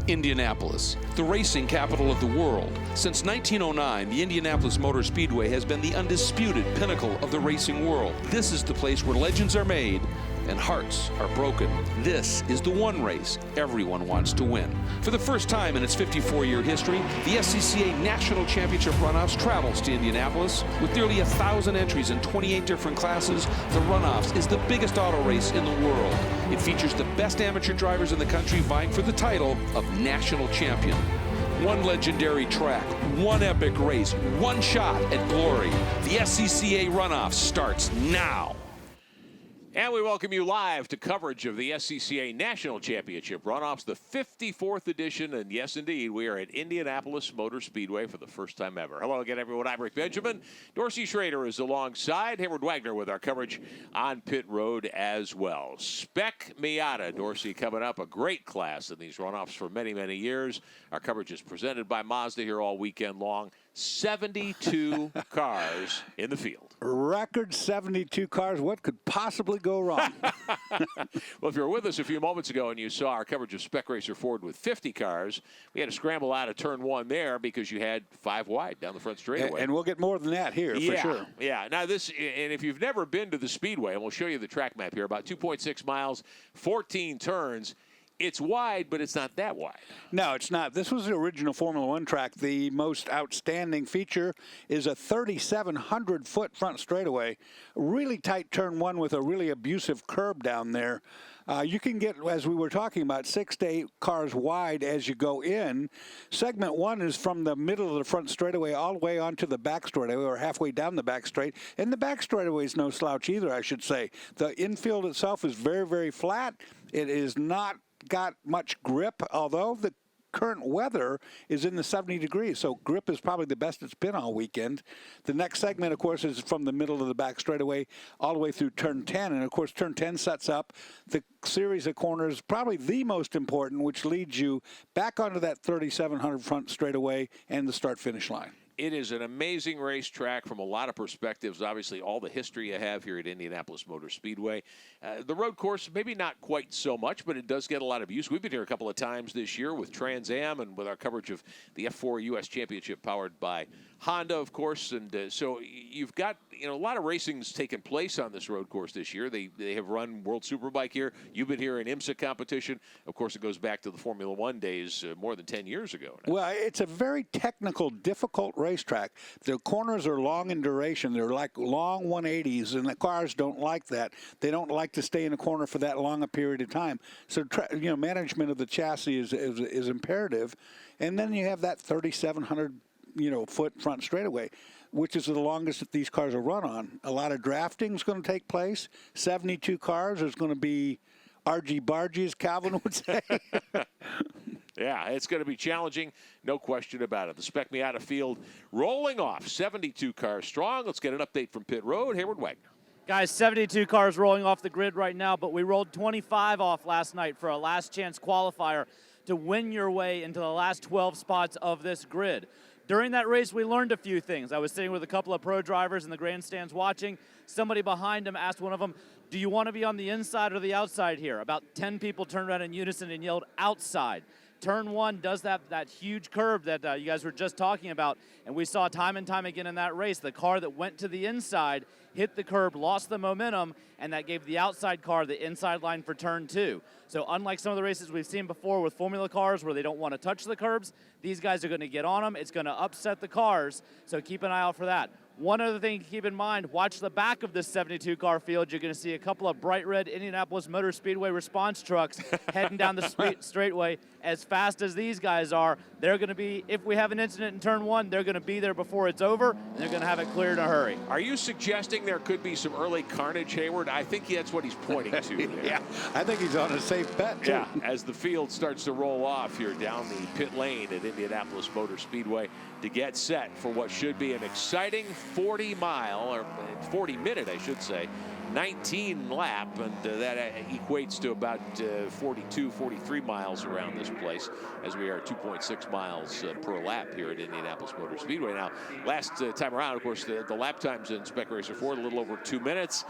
Indianapolis, the racing capital of the world. Since 1909, the Indianapolis Motor Speedway has been the undisputed pinnacle of the racing world. This is the place where legends are made and hearts are broken. This is the one race everyone wants to win. For the first time in its 54-year history, the SCCA National Championship Runoffs travels to Indianapolis. With nearly 1,000 entries in 28 different classes, the Runoffs is the biggest auto race in the world. It features the best amateur drivers in the country vying for the title of national champion. One legendary track, one epic race, one shot at glory. The SCCA Runoffs starts now. And we welcome you live to coverage of the SCCA National Championship Runoffs, the 54th edition. And yes, indeed, we are at Indianapolis Motor Speedway for the first time ever. Hello again, everyone. I'm Rick Benjamin. Dorsey Schrader is alongside. Hayward Wagner with our coverage on pit road as well. Spec Miata, Dorsey coming up, a great class in these runoffs for many, many years. Our coverage is presented by Mazda here all weekend long. 72 cars in the field. Record 72 cars. What could possibly go wrong? Well, if you were with us a few moments ago and you saw our coverage of Spec Racer Ford with 50 cars, we had to scramble out of turn one there because you had 5 wide down the front straightaway. And we'll get more than that here, for sure. Yeah. Now this, and if you've never been to the Speedway, and we'll show you the track map here, about 2.6 miles, 14 turns. It's wide, but it's not that wide. No, it's not. This was the original Formula One track. The most outstanding feature is a 3,700-foot front straightaway. Really tight turn one with a really abusive curb down there. You can get, as we were talking about, 6 to 8 cars wide as you go in. Segment 1 is from the middle of the front straightaway all the way onto the back straightaway, or halfway down the back straight. And the back straightaway is no slouch either, I should say. The infield itself is very, very flat. It is not got much grip, although the current weather is in the 70 degrees, so grip is probably the best it's been all weekend. The next segment, of course, is from the middle of the back straightaway all the way through turn 10, and of course turn 10 sets up the series of corners, probably the most important, which leads you back onto that 3,700 front straightaway and the start-finish line. It is an amazing racetrack from a lot of perspectives. Obviously, all the history you have here at Indianapolis Motor Speedway. The road course, maybe not quite so much, but it does get a lot of use. We've been here a couple of times this year with Trans Am and with our coverage of the F4 U.S. Championship powered by Honda, of course. And so you've got, a lot of racing's taken place on this road course this year. They have run World Superbike here. You've been here in IMSA competition. Of course, it goes back to the Formula One days more than 10 years ago now. Well, it's a very technical, difficult racetrack. The corners are long in duration. They're like long 180s, and the cars don't like that. They don't like to stay in a corner for that long a period of time. So, management of the chassis is imperative. And then you have that 3,700 foot front straightaway, which is the longest that these cars will run on. A lot of drafting is going to take place. 72 cars. There's going to be argy-bargy, as Calvin would say. Yeah, it's going to be challenging, no question about it. The Spec Miata field rolling off, 72 cars strong. Let's get an update from pit road. Hayward Wagner. Guys, 72 cars rolling off the grid right now, but we rolled 25 off last night for a last chance qualifier to win your way into the last 12 spots of this grid. During that race, we learned a few things. I was sitting with a couple of pro drivers in the grandstands watching. Somebody behind them asked one of them, "Do you want to be on the inside or the outside here?" About 10 people turned around in unison and yelled, "Outside." Turn one does that huge curve that you guys were just talking about, and we saw time and time again in that race, the car that went to the inside hit the curb, lost the momentum, and that gave the outside car the inside line for turn two. So unlike some of the races we've seen before with Formula cars where they don't want to touch the curbs, these guys are going to get on them. It's going to upset the cars, so keep an eye out for that. One other thing to keep in mind, watch the back of this 72-car field. You're going to see a couple of bright red Indianapolis Motor Speedway response trucks heading down the straightway as fast as these guys are. They're going to be, if we have an incident in turn one, they're going to be there before it's over, and they're going to have it cleared in a hurry. Are you suggesting there could be some early carnage, Hayward? I think that's what he's pointing to there. Yeah, I think he's on a safe bet, too. Yeah, as the field starts to roll off here down the pit lane at Indianapolis Motor Speedway to get set for what should be an exciting 40-mile, or 40-minute, I should say, 19 lap, and that equates to about 42, 43 miles around this place, as we are 2.6 miles per lap here at Indianapolis Motor Speedway. Now, last time around, of course, the lap times in Spec Racer 4, a little over 2 minutes.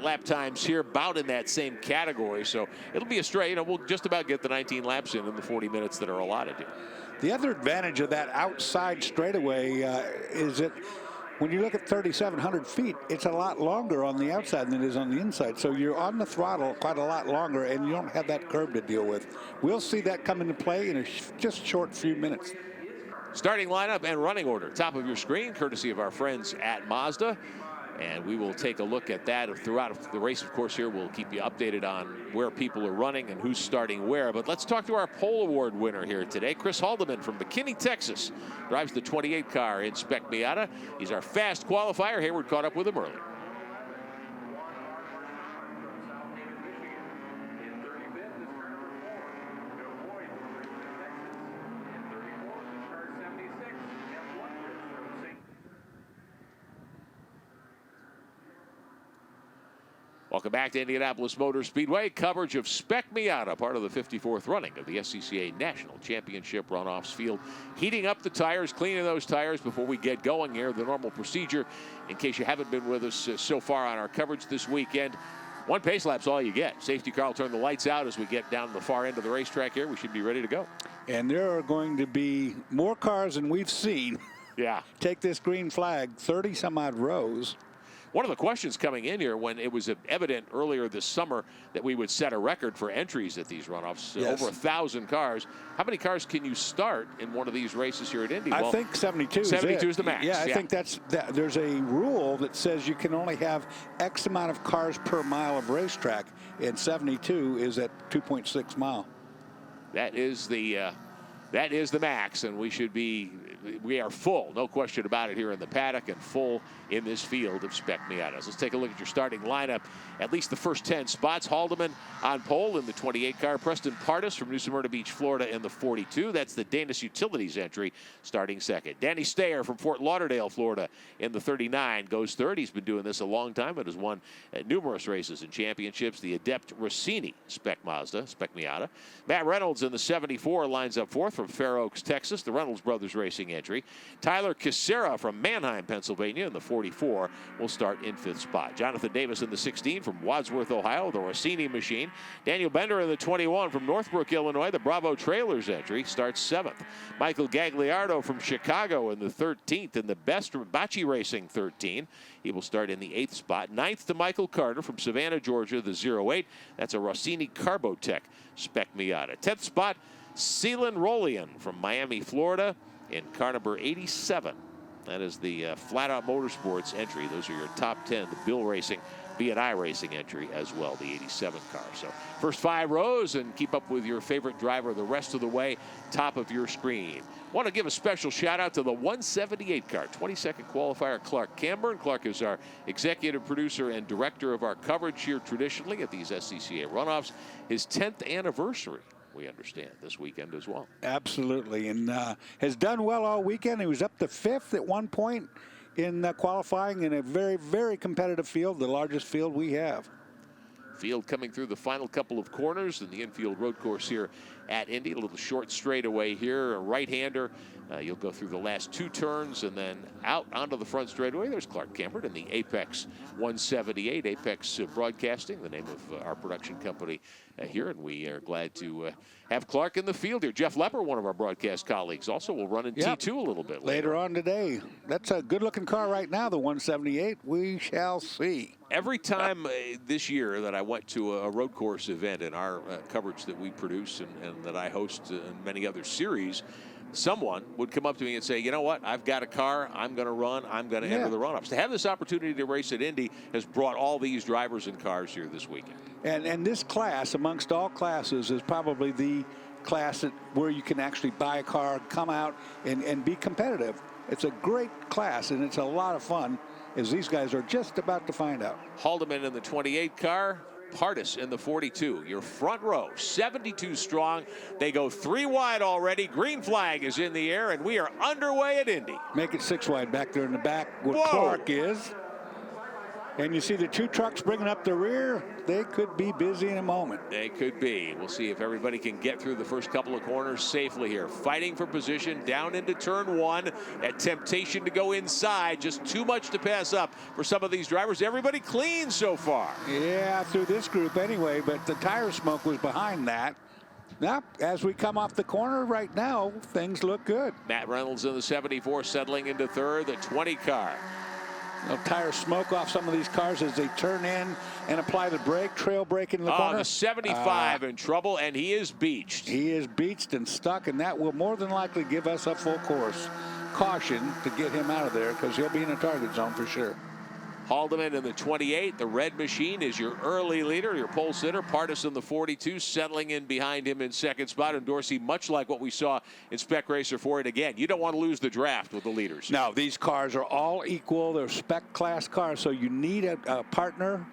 Lap times here about in that same category, so it'll be a straight, you know, we'll just about get the 19 laps in the 40 minutes that are allotted here. The other advantage of that outside straightaway is that when you look at 3,700 feet, it's a lot longer on the outside than it is on the inside. So you're on the throttle quite a lot longer, and you don't have that curb to deal with. We'll see that come into play in a just short few minutes. Starting lineup and running order, top of your screen, courtesy of our friends at Mazda. And we will take a look at that throughout the race. Of course, here we'll keep you updated on where people are running and who's starting where. But let's talk to our pole award winner here today, Chris Haldeman from McKinney, Texas. Drives the 28 car in Spec Miata. He's our fast qualifier. Hayward caught up with him early. Welcome back to Indianapolis Motor Speedway. Coverage of Spec Miata, part of the 54th running of the SCCA National Championship Runoffs field. Heating up the tires, cleaning those tires before we get going here. The normal procedure, in case you haven't been with us so far on our coverage this weekend. One pace lap's all you get. Safety car will turn the lights out as we get down to the far end of the racetrack here. We should be ready to go. And there are going to be more cars than we've seen. Yeah. Take this green flag, 30 some odd rows. One of the questions coming in here, when it was evident earlier this summer that we would set a record for entries at these runoffs, yes. Over 1,000 cars. How many cars can you start in one of these races here at Indy? I think 72 is the max. Yeah, I think there's a rule that says you can only have X amount of cars per mile of racetrack, and 72 is at 2.6 mile. That is the max, and we are full, no question about it, here in the paddock and full in this field of Spec Miatas. Let's take a look at your starting lineup. At least the first 10 spots. Haldeman on pole in the 28 car. Preston Pardis from New Smyrna Beach, Florida in the 42. That's the Danis Utilities entry, starting second. Danny Stayer from Fort Lauderdale, Florida in the 39 goes third. He's been doing this a long time and has won numerous races and championships. The adept Rossini, Spec Miata. Matt Reynolds in the 74 lines up fourth from Fair Oaks, Texas, the Reynolds Brothers Racing entry. Tyler Kissera from Manheim, Pennsylvania in the 44 will start in fifth spot. Jonathan Davis in the 16 from Wadsworth, Ohio, the Rossini machine. Daniel Bender in the 21 from Northbrook, Illinois, the Bravo Trailers entry, starts seventh. Michael Gagliardo from Chicago in the 13th in the Best Bocce Racing 13. He will start in the 8th spot. 9th to Michael Carter from Savannah, Georgia, the 08. That's a Rossini Carbotech Spec Miata. 10th spot, Celan Rolian from Miami, Florida in car number 87. That is the Flat Out Motorsports entry. Those are your top 10. The Bill Racing, B&I Racing entry as well, the 87 car. So first 5 rows, and keep up with your favorite driver the rest of the way, top of your screen. Want to give a special shout out to the 178 car, 22nd qualifier Clark Camburn. Clark is our executive producer and director of our coverage here traditionally at these SCCA runoffs. His 10th anniversary, we understand, this weekend as well. Absolutely, and has done well all weekend. He was up to 5th at one point in qualifying in a very, very competitive field, the largest field we have. Field coming through the final couple of corners in the infield road course here at Indy. A little short straightaway here, a right-hander. You'll go through the last 2 turns and then out onto the front straightaway. There's Clark Camburn in the Apex 178. Apex Broadcasting, the name of our production company here, and we are glad to have Clark in the field here. Jeff Lepper, one of our broadcast colleagues, also will run in T2 a little bit later on today. That's a good-looking car right now, the 178. We shall see. Every time this year that I went to a road course event in our coverage that we produce and that I host in many other series, someone would come up to me and say, you know what, I've got a car, I'm going to run, I'm going to enter the runoffs. To have this opportunity to race at Indy has brought all these drivers and cars here this weekend. And this class, amongst all classes, is probably the class where you can actually buy a car, come out, and be competitive. It's a great class, and it's a lot of fun, as these guys are just about to find out. Haldeman in the 28 car. Pardis in the 42. Your front row, 72 strong. They go 3 wide already. Green flag is in the air, and we are underway at Indy. Make it 6 wide back there in the back where Clark is. And you see the two trucks bringing up the rear. They could be busy in a moment. They could be. We'll see if everybody can get through the first couple of corners safely here. Fighting for position down into turn one. That temptation to go inside. Just too much to pass up for some of these drivers. Everybody clean so far. Yeah, through this group anyway, but the tire smoke was behind that. Now, as we come off the corner right now, things look good. Matt Reynolds in the 74 settling into third. The 20 car. Tire smoke off some of these cars as they turn in and apply the brake, trail brake in the corner. The 75 in trouble, and he is beached. He is beached and stuck, and that will more than likely give us a full course caution to get him out of there, because he'll be in a target zone for sure. Haldeman in the 28. The red machine is your early leader, your pole sitter. Partisan the 42 settling in behind him in second spot. And Dorsey, much like what we saw in Spec Racer 4, and again, you don't want to lose the draft with the leaders. No, these cars are all equal. They're Spec class cars, so you need a partner.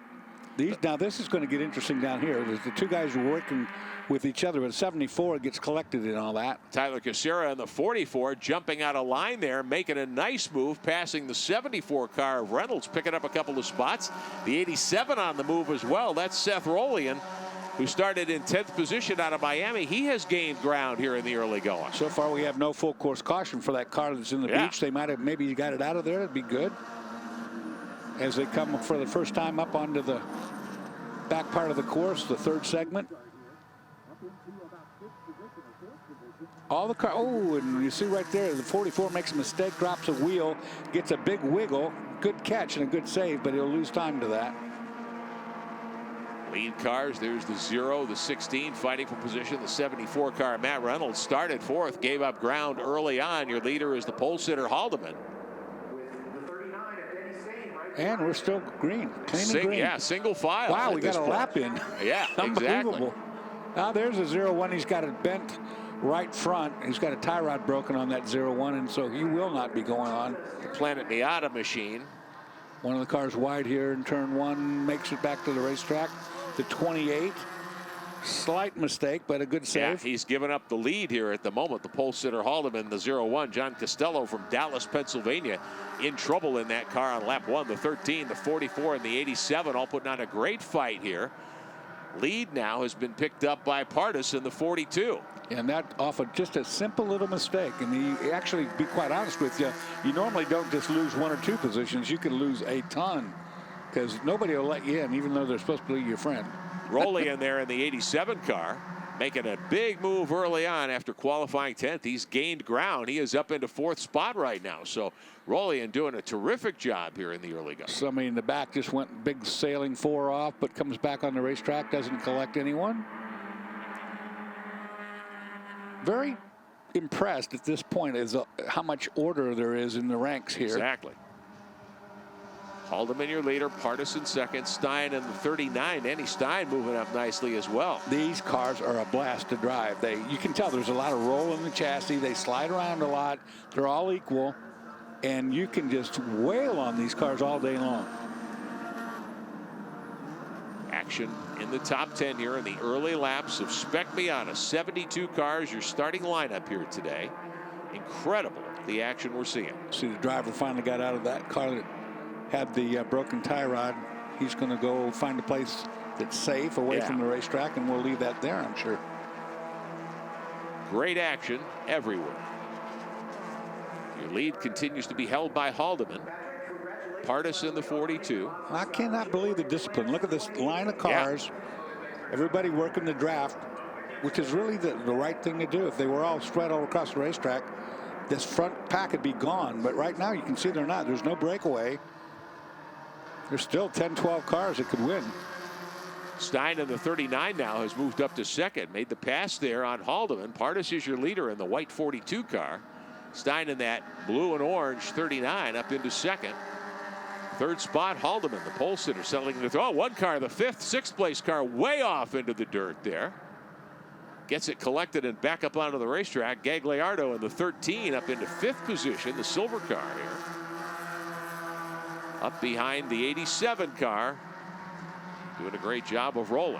Now, this is going to get interesting down here. There's the two guys who are working with each other, but 74 gets collected and all that. Tyler Casera in the 44 jumping out of line there, making a nice move, passing the 74 car of Reynolds, picking up a couple of spots. The 87 on the move as well. That's Seth Rolian, who started in 10th position out of Miami. He has gained ground here in the early going. So far, we have no full course caution for that car that's in the beach. They might have maybe got it out of there. It'd be good. As they come for the first time up onto the back part of the course, the third segment. All the car, and you see right there, the 44 makes a mistake, drops a wheel, gets a big wiggle. Good catch and a good save, but he'll lose time to that. Lead cars, there's the 0, the 16 fighting for position. The 74 car, Matt Reynolds, started fourth, gave up ground early on. Your leader is the pole sitter, Haldeman. And we're still green, clean and green. Yeah, single file. Wow, we got a lap in. Yeah, unbelievable. Exactly. Now there's a 0-1. He's got it bent right front. He's got a tie rod broken on that 0-1, and so he will not be going on. The Planet Miata machine. One of the cars wide here in turn one, makes it back to the racetrack. The 28. Slight mistake, but a good save. Yeah, he's given up the lead here at the moment. The pole sitter Haldeman, the 0-1. John Costello from Dallas, Pennsylvania, in trouble in that car on lap 1. The 13, the 44, and the 87 all putting on a great fight here. Lead now has been picked up by Partisan, the 42. And that off of just a simple little mistake. And he actually, to be quite honest with you, you normally don't just lose 1 or 2 positions. You can lose a ton, because nobody will let you in, even though they're supposed to be your friend. Rolian there in the 87 car, making a big move early on after qualifying 10th. He's gained ground. He is up into 4th spot right now. So Rolian doing a terrific job here in the early go. Somebody in the back just went big sailing 4 off, but comes back on the racetrack, doesn't collect anyone. Very impressed at this point is how much order there is in the ranks here. Exactly. Haldeman your leader, Partisan second, Stein in the 39. Danny Stein moving up nicely as well. These cars are a blast to drive. You can tell there's a lot of roll in the chassis. They slide around a lot. They're all equal, and you can just wail on these cars all day long. Action in the top 10 here in the early laps of Spec Miata. 72 cars, your starting lineup here today. Incredible, the action we're seeing. See, the driver finally got out of that car that had the broken tie rod. He's going to go find a place that's safe away from the racetrack, and we'll leave that there, I'm sure. Great action everywhere. Your lead continues to be held by Haldeman. Partisan the 42. I cannot believe the discipline. Look at this line of cars. Everybody working the draft, which is really the right thing to do. If they were all spread all across the racetrack, this front pack would be gone. But right now you can see they're not. There's no breakaway. There's still 10, 12 cars that could win. Stein in the 39 now has moved up to second. Made the pass there on Haldeman. Partis is your leader in the white 42 car. Stein in that blue and orange 39 up into second. Third spot, Haldeman, the pole sitter, settling into one car, the 5th, 6th place car, way off into the dirt there. Gets it collected and back up onto the racetrack. Gagliardo in the 13 up into 5th position, the silver car here. Up behind the 87 car. Doing a great job of rolling.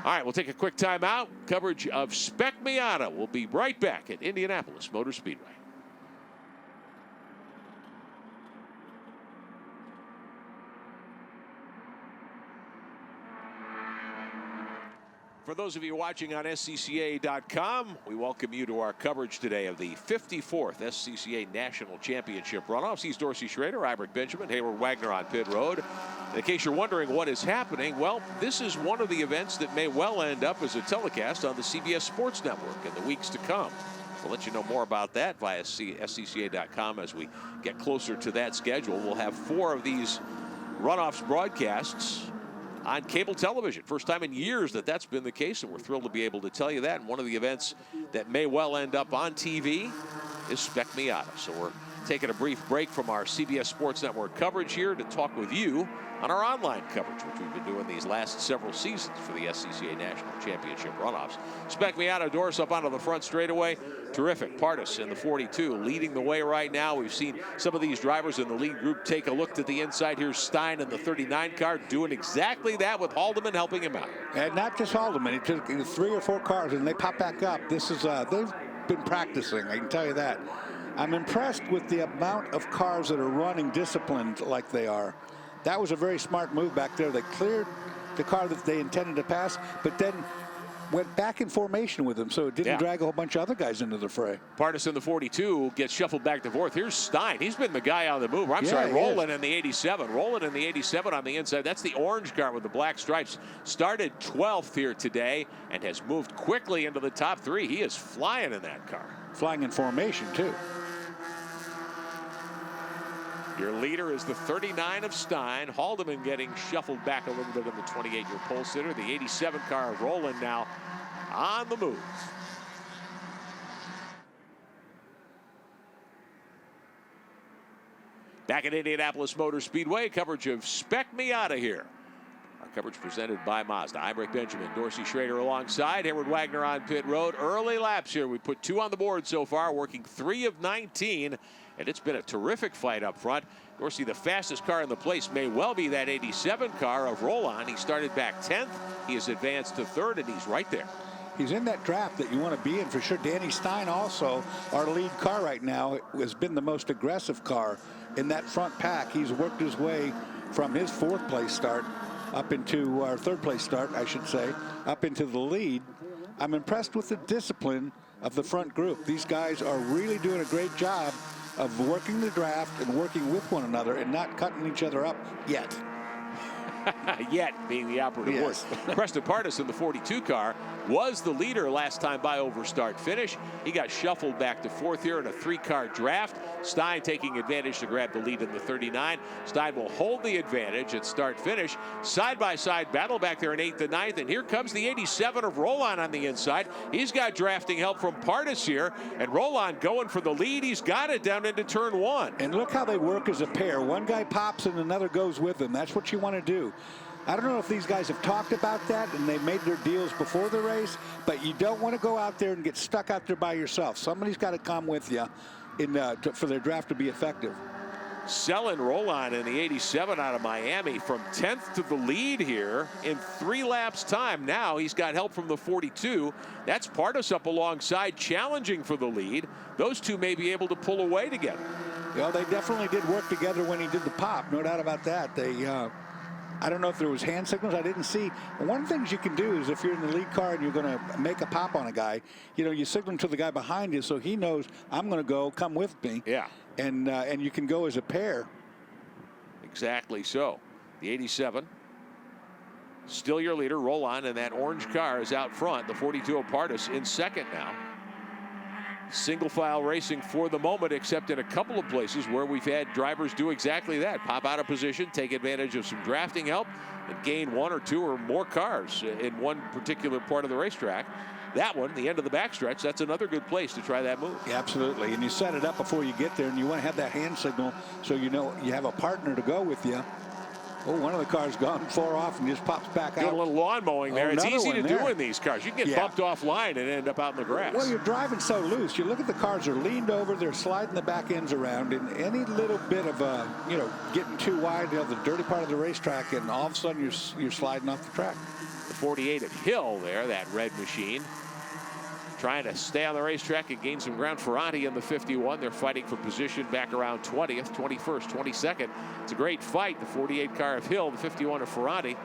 All right, we'll take a quick timeout. Coverage of Spec Miata. We'll be right back at Indianapolis Motor Speedway. For those of you watching on SCCA.com, we welcome you to our coverage today of the 54th SCCA National Championship Runoffs. He's Dorsey Schrader, Ibert Benjamin, Hayward Wagner on pit road. In case you're wondering what is happening, well, this is one of the events that may well end up as a telecast on the CBS Sports Network in the weeks to come. We'll let you know more about that via SCCA.com as we get closer to that schedule. We'll have 4 of these Runoffs broadcasts on cable television. First time in years that that's been the case, and we're thrilled to be able to tell you that. And one of the events that may well end up on TV is Spec Miata. So we're taking a brief break from our CBS Sports Network coverage here to talk with you on our online coverage, which we've been doing these last several seasons for the SCCA National Championship Runoffs. Spec Miata, Doris up onto the front straightaway. Terrific. Pardus in the 42 leading the way right now. We've seen some of these drivers in the lead group take a look to the inside. Here's Stein in the 39 car doing exactly that with Haldeman helping him out. And not just Haldeman. It took 3 or 4 cars and they pop back up. This is they've been practicing, I can tell you that. I'm impressed with the amount of cars that are running disciplined like they are. That was a very smart move back there. They cleared the car that they intended to pass, but then went back in formation with him, so it didn't drag a whole bunch of other guys into the fray. Pardus in the 42 gets shuffled back to 4th. Here's Stein. He's been the guy on the move. I'm sorry, Roland in the 87. Roland in the 87 on the inside. That's the orange car with the black stripes. Started 12th here today and has moved quickly into the top 3. He is flying in that car. Flying in formation, too. Your leader is the 39 of Stein. Haldeman getting shuffled back a little bit in the 28-year pole sitter. The 87 car of Roland now on the move. Back at Indianapolis Motor Speedway, coverage of Spec Miata here. Our coverage presented by Mazda. Ibert Benjamin, Dorsey Schrader alongside. Hayward Wagner on pit road. Early laps here. We put 2 on the board so far, working 3 of 19. And it's been a terrific fight up front. Dorsey, the fastest car in the place, may well be that 87 car of Roland. He started back 10th. He has advanced to 3rd, and he's right there. He's in that draft that you want to be in for sure. Danny Stein also, our lead car right now, has been the most aggressive car in that front pack. He's worked his way from his 4th place start up into our 3rd place start, I should say, up into the lead. I'm impressed with the discipline of the front group. These guys are really doing a great job of working the draft and working with one another and not cutting each other up yet. Yet being the operative word. Preston Pardus in the 42 car was the leader last time by over start finish. He got shuffled back to 4th here in a 3-car draft. Stein taking advantage to grab the lead in the 39. Stein will hold the advantage at start finish. Side by side battle back there in 8th and 9th. And here comes the 87 of Roland on the inside. He's got drafting help from Pardus here. And Roland going for the lead. He's got it down into turn 1. And look how they work as a pair. One guy pops and another goes with him. That's what you want to do. I don't know if these guys have talked about that and they made their deals before the race, but you don't want to go out there and get stuck out there by yourself. Somebody's got to come with you for their draft to be effective. Selling Roland in the 87 out of Miami from 10th to the lead here in 3 laps time. Now he's got help from the 42. That's Pardus up alongside challenging for the lead. Those two may be able to pull away together. Well, they definitely did work together when he did the pop. No doubt about that. I don't know if there was hand signals. I didn't see. One of the things you can do is if you're in the lead car and you're going to make a pop on a guy, you signal to the guy behind you so he knows I'm going to go, come with me. Yeah. And you can go as a pair. Exactly so. The 87, still your leader. Roland in that orange car is out front. The 42 of Pardus in 2nd now. Single file racing for the moment, except in a couple of places where we've had drivers do exactly that. Pop out of position, take advantage of some drafting help, and gain 1 or 2 or more cars in one particular part of the racetrack. That one, the end of the backstretch, that's another good place to try that move. Yeah, absolutely. And you set it up before you get there, and you want to have that hand signal so you know you have a partner to go with you. Oh, one of the cars gone far off and just pops back out. Doing a little lawn mowing there. It's easy to do in these cars. You can get bumped offline and end up out in the grass. Well, you're driving so loose. You look at the cars are leaned over. They're sliding the back ends around. And any little bit of, getting too wide, the dirty part of the racetrack, and all of a sudden you're sliding off the track. The 48 of Hill there, that red machine. Trying to stay on the racetrack and gain some ground. Ferranti in the 51. They're fighting for position back around 20th, 21st, 22nd. It's a great fight. The 48 car of Hill, the 51 of Ferranti.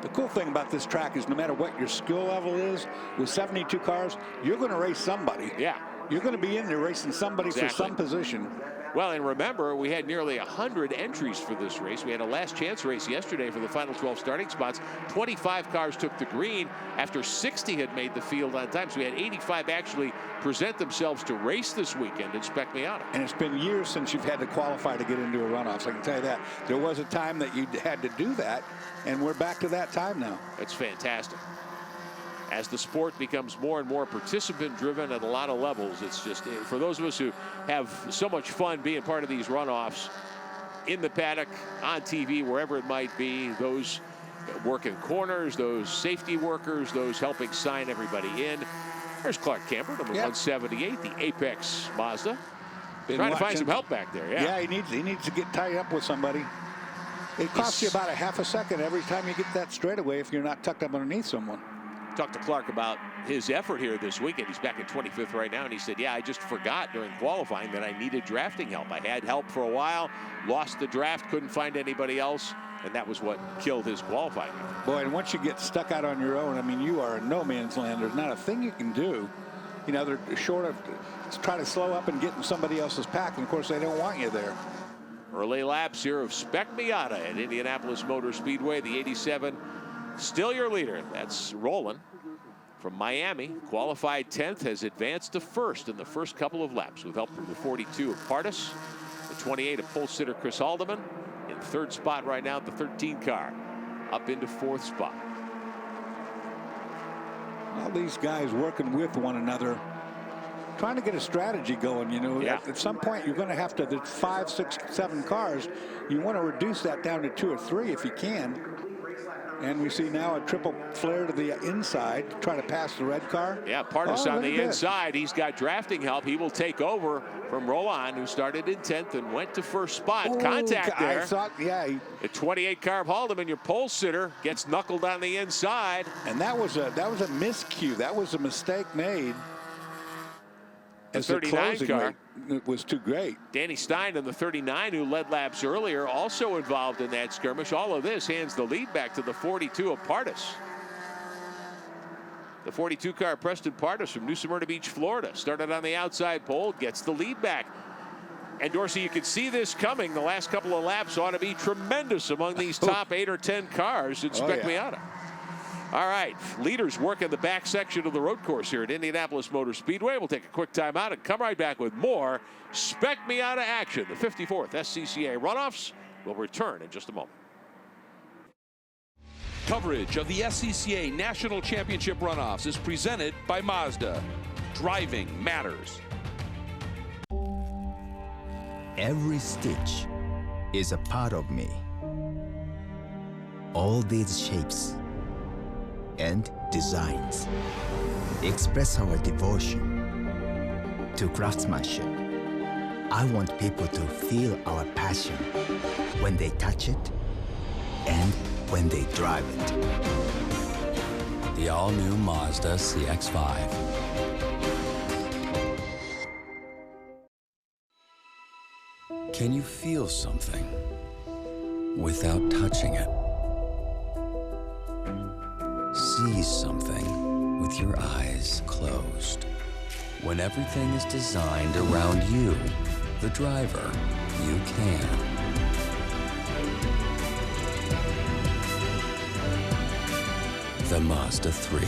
The cool thing about this track is no matter what your skill level is, with 72 cars, you're going to race somebody. Yeah. You're going to be in there racing somebody for some position. Well, and remember, we had nearly 100 entries for this race. We had a last chance race yesterday for the final 12 starting spots. 25 cars took the green after 60 had made the field on time. So we had 85 actually present themselves to race this weekend at Spec Miata. And it's been years since you've had to qualify to get into a runoff. So I can tell you that. There was a time that you had to do that, and we're back to that time now. That's fantastic. As the sport becomes more and more participant-driven at a lot of levels, it's just, for those of us who have so much fun being part of these runoffs, in the paddock, on TV, wherever it might be, those working corners, those safety workers, those helping sign everybody in. There's Clark Camper, number 178, the Apex Mazda. Trying to find some help back there, Yeah, he needs to get tied up with somebody. It costs you about a half a second every time you get that straightaway if you're not tucked up underneath someone. Talked to Clark about his effort here this weekend. He's back in 25th right now, and he said, yeah, I just forgot during qualifying that I needed drafting help. I had help for a while, lost the draft, couldn't find anybody else, and that was what killed his qualifying. Boy, and once you get stuck out on your own, I mean, you are in no man's land. There's not a thing you can do. You know, they're short of trying to slow up and get in somebody else's pack, and of course they don't want you there. Early laps here of Spec Miata at Indianapolis Motor Speedway. The 87 still your leader. That's Roland from Miami. Qualified 10th, has advanced to first in the first couple of laps with help from the 42 of Pardis. The 28 of pole sitter Chris Haldeman. In third spot right now, the 13 car up into fourth spot. All these guys working with one another, trying to get a strategy going. You know, at some point you're going to have to, the 5, 6, 7 cars, you want to reduce that down to 2 or 3 if you can. And we see now a triple flare to the inside, trying to pass the red car. Yeah, Pardis on the inside. He's got drafting help. He will take over from Roland, who started in 10th and went to first spot. Ooh, contact there. I thought, The 28 car of Haldeman, your pole sitter, gets knuckled on the inside. And that was a miscue. That was a mistake made. The 39 car. It was too great. Danny Stein in the 39, who led laps earlier, also involved in that skirmish. All of this hands the lead back to the 42 of Pardis. The 42 car, Preston Pardis from New Smyrna Beach, Florida, started on the outside pole, gets the lead back. And Dorsey, you can see this coming. The last couple of laps ought to be tremendous among these top 8 or 10 cars in Spec Miata. All right, leaders working the back section of the road course here at Indianapolis Motor Speedway. We'll take a quick timeout and come right back with more Spec Miata action. The 54th SCCA Runoffs will return in just a moment. Coverage of the SCCA National Championship Runoffs is presented by Mazda. Driving matters. Every stitch is a part of me. All these shapes and designs express our devotion to craftsmanship. I want people to feel our passion when they touch it and when they drive it. The all-new Mazda CX-5. Can you feel something without touching it? See something with your eyes closed. When everything is designed around you, the driver, you can. The Mazda 3.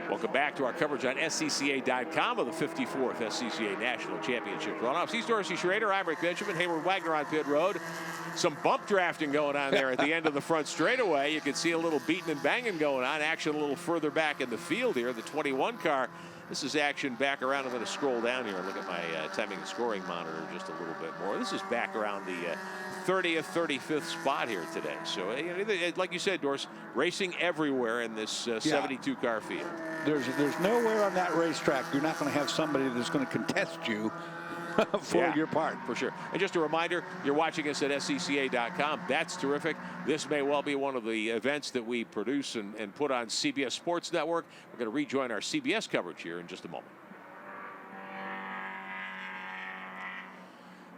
Welcome back to our coverage on SCCA.com of the 54th SCCA National Championship Runoffs. He's Dorsey Schrader, I'm Rick Benjamin, Hayward Wagner on pit road. Some bump drafting going on there at the end of the front straightaway. You can see a little beating and banging going on. Action a little further back in the field here. The 21 car. This is action back around. I'm going to scroll down here and look at my timing and scoring monitor just a little bit more. This is back around the 30th, 35th spot here today. So, like you said, Dorsey, racing everywhere in this 72 car field. There's nowhere on that racetrack you're not going to have somebody that's going to contest you for your part. For sure. And just a reminder, you're watching us at SCCA.com. That's terrific. This may well be one of the events that we produce and put on CBS Sports Network. We're going to rejoin our CBS coverage here in just a moment.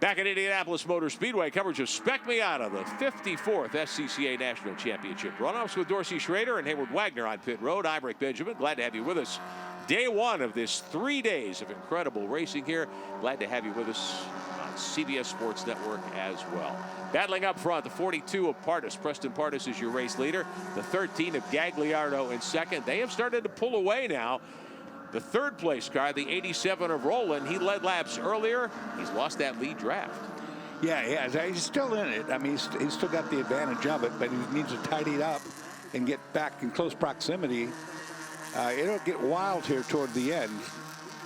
Back at Indianapolis Motor Speedway, coverage of Spec Miata, the 54th SCCA National Championship runoffs with Dorsey Schrader and Hayward Wagner on pit road. I'm Rick Benjamin. Glad to have you with us. Day one of this 3 days of incredible racing here. Glad to have you with us on CBS Sports Network as well. Battling up front, the 42 of Pardis. Preston Pardis is your race leader. The 13 of Gagliardo in second. They have started to pull away now. The third place car, the 87 of Rowland, he led laps earlier. He's lost that lead draft. Yeah, he's still in it. I mean, he's still got the advantage of it, but he needs to tidy it up and get back in close proximity. It'll get wild here toward the end.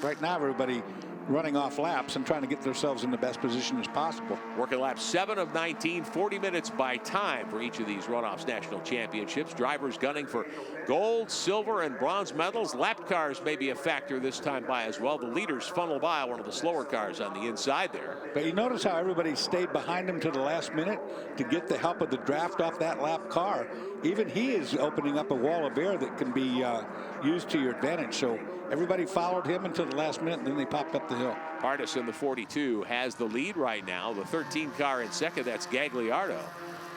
Right now, everybody running off laps and trying to get themselves in the best position as possible. Working lap 7 of 19, 40 minutes by time for each of these runoffs national championships. Drivers gunning for gold, silver, and bronze medals. Lap cars may be a factor this time by as well. The leaders funnel by one of the slower cars on the inside there. But you notice how everybody stayed behind him to the last minute to get the help of the draft off that lap car. Even he is opening up a wall of air that can be used to your advantage. So everybody followed him until the last minute, and then they popped up the hill. Pardis in the 42 has the lead right now. The 13 car in second, that's Gagliardo.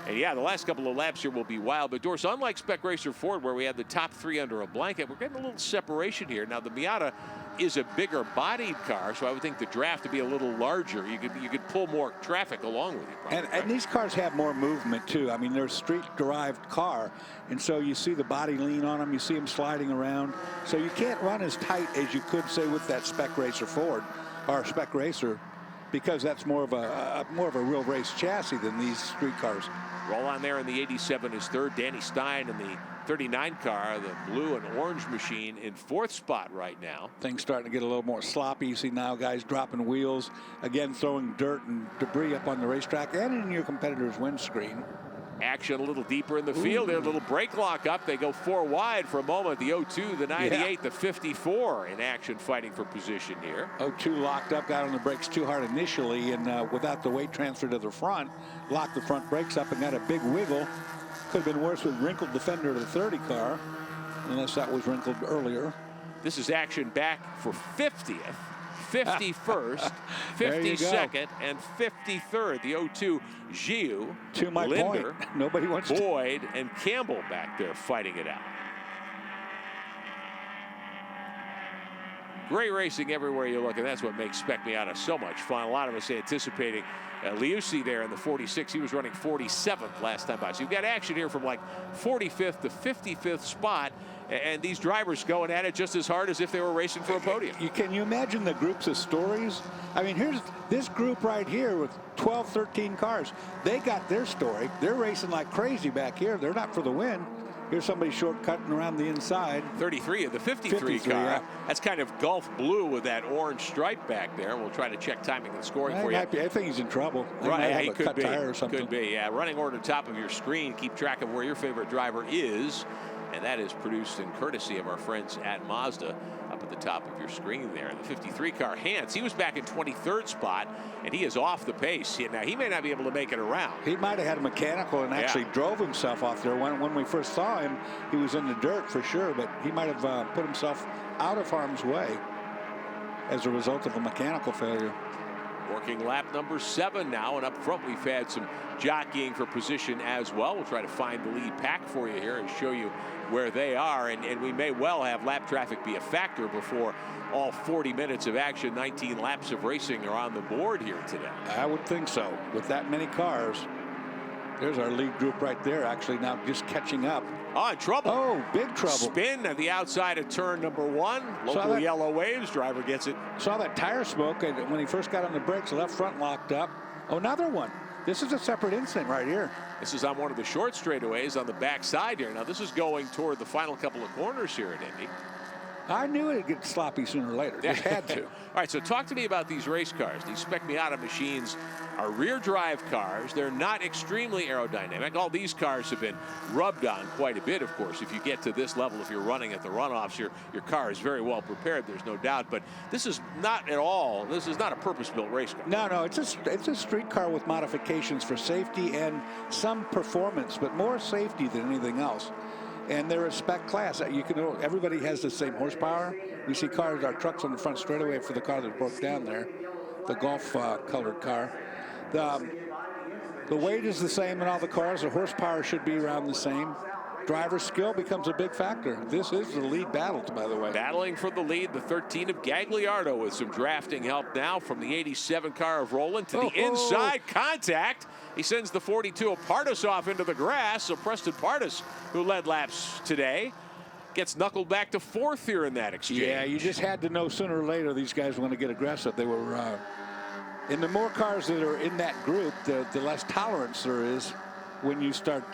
And yeah, the last couple of laps here will be wild. But Dorsey, unlike Spec Racer Ford, where we had the top three under a blanket, we're getting a little separation here. Now the Miata is a bigger bodied car, so I would think the draft to be a little larger. You could pull more traffic along with you. Probably, and these cars have more movement too. I mean, they're a street-derived car, and so you see the body lean on them. You see them sliding around. So you can't run as tight as you could say with that Spec Racer Ford or Spec Racer, because that's more of a real race chassis than these street cars. Roll on there in the 87 is third. Danny Stein in the 39 car, the blue and orange machine, in fourth spot right now. Things starting to get a little more sloppy. You see now guys dropping wheels, again throwing dirt and debris up on the racetrack and in your competitor's windscreen. Action a little deeper in the field. There's a little brake lock up. They go four wide for a moment. The 02, the 98, the 54 in action fighting for position here. 02 locked up, got on the brakes too hard initially, and without the weight transfer to the front, locked the front brakes up and got a big wiggle. Could have been worse with wrinkled the fender to the 30 car, unless that was wrinkled earlier. This is action back for 50th. 51st, 52nd, and 53rd. The 02, Giu, to my Linder, point, nobody wants Boyd, and Campbell back there fighting it out. Great racing everywhere you look, and that's what makes Spec Miata so much fun. A lot of us anticipating Liuzzi there in the 46. He was running 47th last time by. So you've got action here from like 45th to 55th spot, and these drivers going at it just as hard as if they were racing for a podium. Can you imagine the groups of stories? I mean, here's this group right here with 12, 13 cars. They got their story. They're racing like crazy back here. They're not for the win. Here's somebody shortcutting around the inside. 33 of the 53 car. Yeah. That's kind of Gulf blue with that orange stripe back there. We'll try to check timing and scoring for you. I think he's in trouble. Right, yeah, he could be. Tire or something. Could be, yeah. Running order top of your screen. Keep track of where your favorite driver is. And that is produced in courtesy of our friends at Mazda up at the top of your screen there. The 53 car, Hans, he was back in 23rd spot, and he is off the pace. Now, he may not be able to make it around. He might have had a mechanical and actually drove himself off there. When we first saw him, he was in the dirt for sure, but he might have put himself out of harm's way as a result of a mechanical failure. Working lap number 7 now, and up front we've had some jockeying for position as well. We'll try to find the lead pack for you here and show you where they are, and we may well have lap traffic be a factor before all 40 minutes of action, 19 laps of racing are on the board here today. I would think so. With that many cars, there's our lead group right there, actually now just catching up. Oh, in trouble. Oh, big trouble. Spin at the outside of turn number 1. Local yellow waves. Driver gets it. Saw that tire smoke, and when he first got on the brakes, left front locked up. Oh, another one. This is a separate incident right here. This is on one of the short straightaways on the backside here. Now, this is going toward the final couple of corners here at Indy. I knew it'd get sloppy sooner or later. Just had to. All right, so talk to me about these race cars. These Spec Miata machines are rear drive cars. They're not extremely aerodynamic. All these cars have been rubbed on quite a bit, of course. If you get to this level, if you're running at the runoffs, your car is very well prepared, there's no doubt. But this is not at all, this is not a purpose-built race car. No, it's a street car with modifications for safety and some performance, but more safety than anything else. And they're a spec class. Everybody has the same horsepower. We see cars, our trucks on the front straightaway for the car that broke down there, the Golf colored car. The weight is the same in all the cars. The horsepower should be around the same. Driver skill becomes a big factor. This is the lead battle, by the way. Battling for the lead, the 13 of Gagliardo with some drafting help now from the 87 car of Rowland to the inside contact. He sends the 42 of Pardus off into the grass. So Preston Pardus, who led laps today, gets knuckled back to fourth here in that exchange. Yeah, you just had to know sooner or later these guys were going to get aggressive. They were, and the more cars that are in that group, the less tolerance there is when you start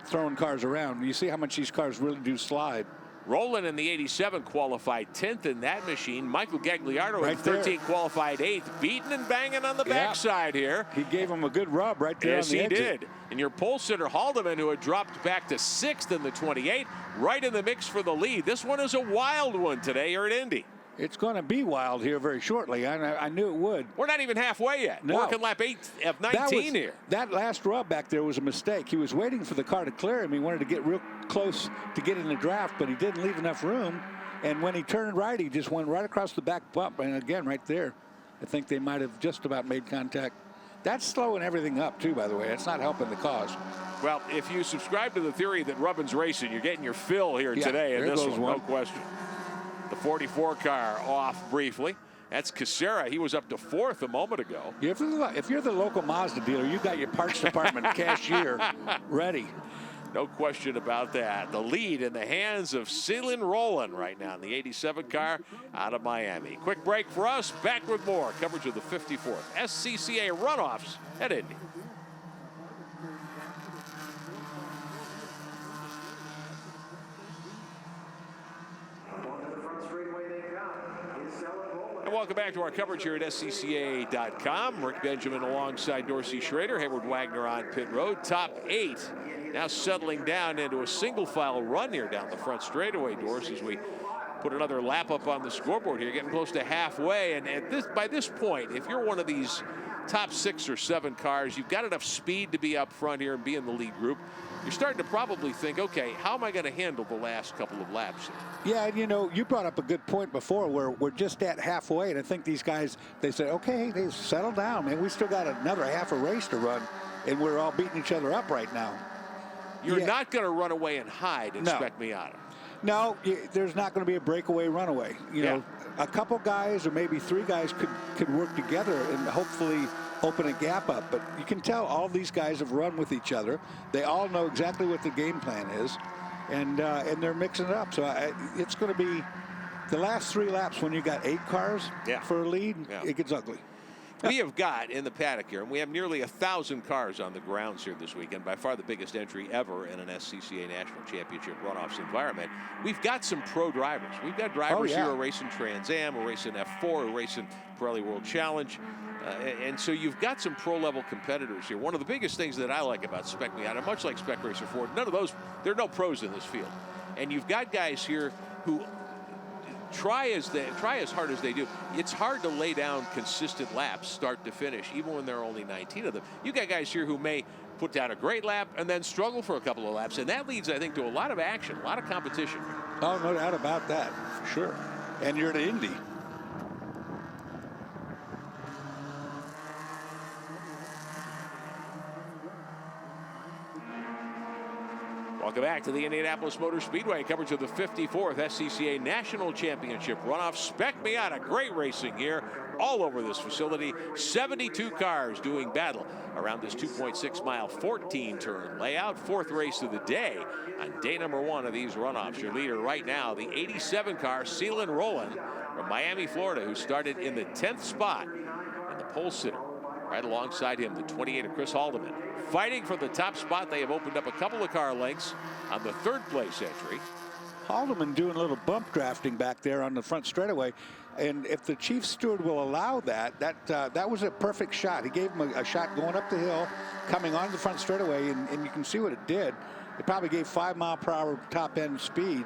throwing cars around. You see how much these cars really do slide. Rowland in the 87 qualified 10th in that machine. Michael Gagliardo in 13 qualified 8th, beating and banging on the backside here. He gave him a good rub right there on the exit. Yes, he did. And your pole sitter Haldeman, who had dropped back to 6th in the 28, right in the mix for the lead. This one is a wild one today here at Indy. It's going to be wild here very shortly. I knew it would. We're not even halfway yet. No. Working lap 8 of 19 here. That last rub back there was a mistake. He was waiting for the car to clear him. He wanted to get real close to get in the draft, but he didn't leave enough room. And when he turned right, he just went right across the back bump. And again, right there, I think they might have just about made contact. That's slowing everything up, too, by the way. It's not helping the cause. Well, if you subscribe to the theory that Rubbin's racing, you're getting your fill here today in this one, no question. The 44 car off briefly. That's Casera. He was up to 4th a moment ago. If you're the local Mazda dealer, you got your parts department cashier ready. No question about that. The lead in the hands of Seelin Rowland right now in the 87 car out of Miami. Quick break for us. Back with more coverage of the 54th SCCA Runoffs at Indy. And welcome back to our coverage here at SCCA.com. Rick Benjamin alongside Dorsey Schrader, Hayward Wagner on pit road. Top 8 now settling down into a single file run here down the front straightaway, Dorsey, as we put another lap up on the scoreboard here, getting close to halfway. And by this point, if you're one of these top 6 or 7 cars, you've got enough speed to be up front here and be in the lead group. You're starting to probably think, okay, how am I going to handle the last couple of laps here? Yeah, and you know, you brought up a good point before where we're just at halfway, and I think these guys, they say, okay, they settle down, man. We still got another half a race to run, and we're all beating each other up right now. You're not going to run away and hide in Spec Miata. No, there's not going to be a breakaway runaway. You know, a couple guys or maybe 3 guys could work together and hopefully open a gap up. But you can tell all these guys have run with each other. They all know exactly what the game plan is, and they're mixing it up. So it's going to be the last 3 laps when you got 8 cars for a lead. It gets ugly. We have got in the paddock here, and we have nearly 1,000 cars on the grounds here this weekend, by far the biggest entry ever in an SCCA National Championship Runoffs environment. We've got some pro drivers. We've got drivers here who are racing Trans Am, who are racing F4, who are racing Pirelli World Challenge. And so you've got some pro-level competitors here. One of the biggest things that I like about Spec Miata, much like Spec Racer Ford, none of those, there are no pros in this field. And you've got guys here who try as hard as they do. It's hard to lay down consistent laps start to finish, even when there are only 19 of them. You got guys here who may put down a great lap and then struggle for a couple of laps, and that leads, I think, to a lot of action, a lot of competition. Oh, no doubt about that, for sure. And you're to Indy. Welcome back to the Indianapolis Motor Speedway. Coverage of the 54th SCCA National Championship Runoff. Spec Miata, great racing here all over this facility. 72 cars doing battle around this 2.6-mile, 14-turn layout. 4th race of the day on day number 1 of these runoffs. Your leader right now, the 87 car, Seelin Rowland from Miami, Florida, who started in the 10th spot. And the pole sitter right alongside him, the 28 of Chris Haldeman. Fighting for the top spot, they have opened up a couple of car lengths on the 3rd place entry. Haldeman doing a little bump drafting back there on the front straightaway. And if the chief steward will allow that was a perfect shot. He gave him a shot going up the hill, coming onto the front straightaway, and you can see what it did. It probably gave 5-mile-per-hour top-end speed,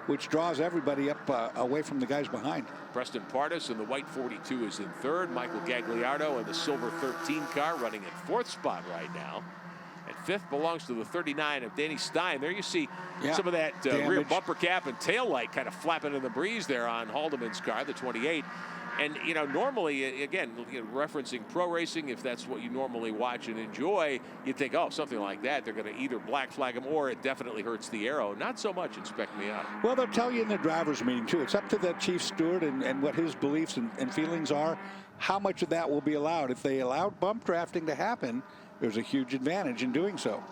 which draws everybody up away from the guys behind. Preston Pardus in the white 42 is in 3rd. Michael Gagliardo in the silver 13 car running in 4th spot right now. And 5th belongs to the 39 of Danny Stein. There you see some of that rear bumper cap and tail light kind of flapping in the breeze there on Haldeman's car, the 28. And, you know, normally, again, referencing pro racing, if that's what you normally watch and enjoy, you'd think, oh, something like that, they're going to either black flag them or it definitely hurts the aero. Not so much in Spec Miata. Well, they'll tell you in the driver's meeting, too. It's up to the chief steward and what his beliefs and feelings are, how much of that will be allowed. If they allow bump drafting to happen, there's a huge advantage in doing so.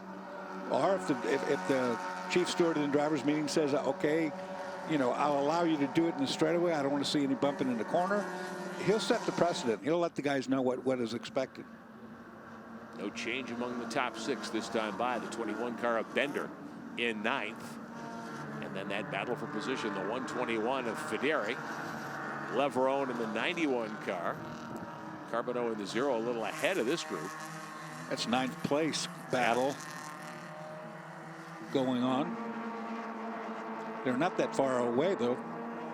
Or if the chief steward in the driver's meeting says, okay, you know, I'll allow you to do it in the straightaway. I don't want to see any bumping in the corner. He'll set the precedent. He'll let the guys know what is expected. No change among the top 6 this time by. The 21 car of Bender in 9th. And then that battle for position, the 121 of Federi. Leverone in the 91 car. Carbonneau in the 0, a little ahead of this group. That's 9th place battle going on. They're not that far away, though.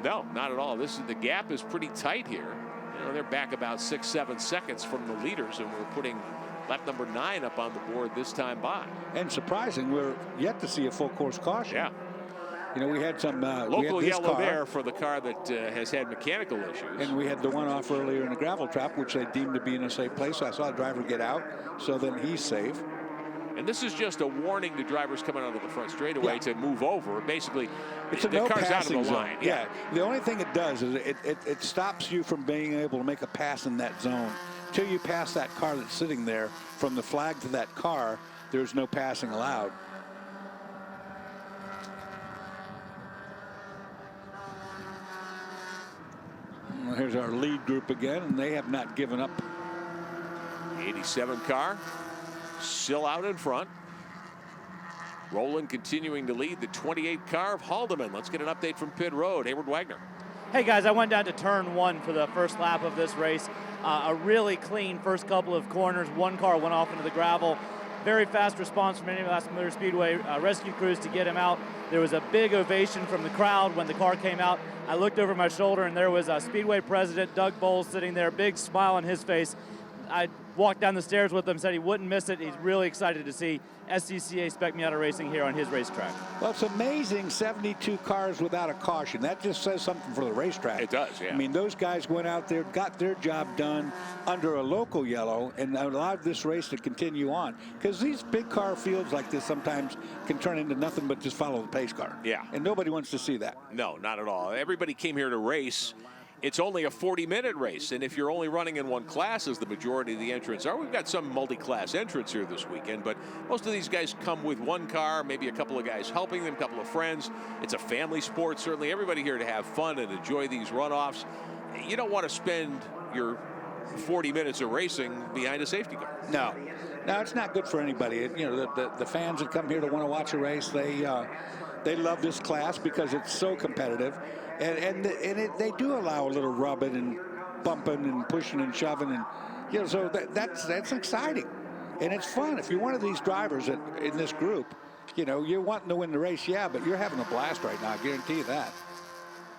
No, not at all. The gap is pretty tight here. You know, they're back about 6-7 seconds from the leaders, and we're putting lap number 9 up on the board this time by. And surprising, we're yet to see a full course caution. Yeah. You know, we had some local yellow there for the car that has had mechanical issues. And we had the one off earlier in the gravel trap, which they deemed to be in a safe place. So I saw the driver get out, so then he's safe. And this is just a warning to drivers coming out of the front straightaway to move over. Basically, it's a the no car's out of the passing line. zone. Yeah. The only thing it does is it stops you from being able to make a pass in that zone. Till you pass that car that's sitting there, from the flag to that car, there's no passing allowed. Well, here's our lead group again, and they have not given up. The 87 car still out in front. Roland continuing to lead the 28 car of Haldeman. Let's get an update from pit road. Hayward Wagner. Hey guys, I went down to turn 1 for the first lap of this race. A really clean first couple of corners. One car went off into the gravel. Very fast response from Indianapolis Motor Speedway rescue crews to get him out. There was a big ovation from the crowd when the car came out. I looked over my shoulder and there was a Speedway president, Doug Bowles, sitting there, big smile on his face. I walked down the stairs with him, said he wouldn't miss it. He's really excited to see SCCA Spec Miata racing here on his racetrack. Well, it's amazing, 72 cars without a caution. That just says something for the racetrack. It does, yeah. I mean, those guys went out there, got their job done under a local yellow, and allowed this race to continue on. Because these big car fields like this sometimes can turn into nothing but just follow the pace car. Yeah. And nobody wants to see that. No, not at all. Everybody came here to race. It's only a 40-minute race, and if you're only running in one class, as the majority of the entrants are, we've got some multi-class entrants here this weekend, but most of these guys come with one car, maybe a couple of guys helping them, a couple of friends. It's a family sport, certainly. Everybody here to have fun and enjoy these runoffs. You don't want to spend your 40 minutes of racing behind a safety car. No, it's not good for anybody. You know, the fans that come here to want to watch a race, they love this class because it's so competitive. And they do allow a little rubbing and bumping and pushing and shoving, and you know, so that's exciting, and it's fun. If you're one of these drivers in this group, you know, you're wanting to win the race, yeah, but you're having a blast right now. I guarantee you that.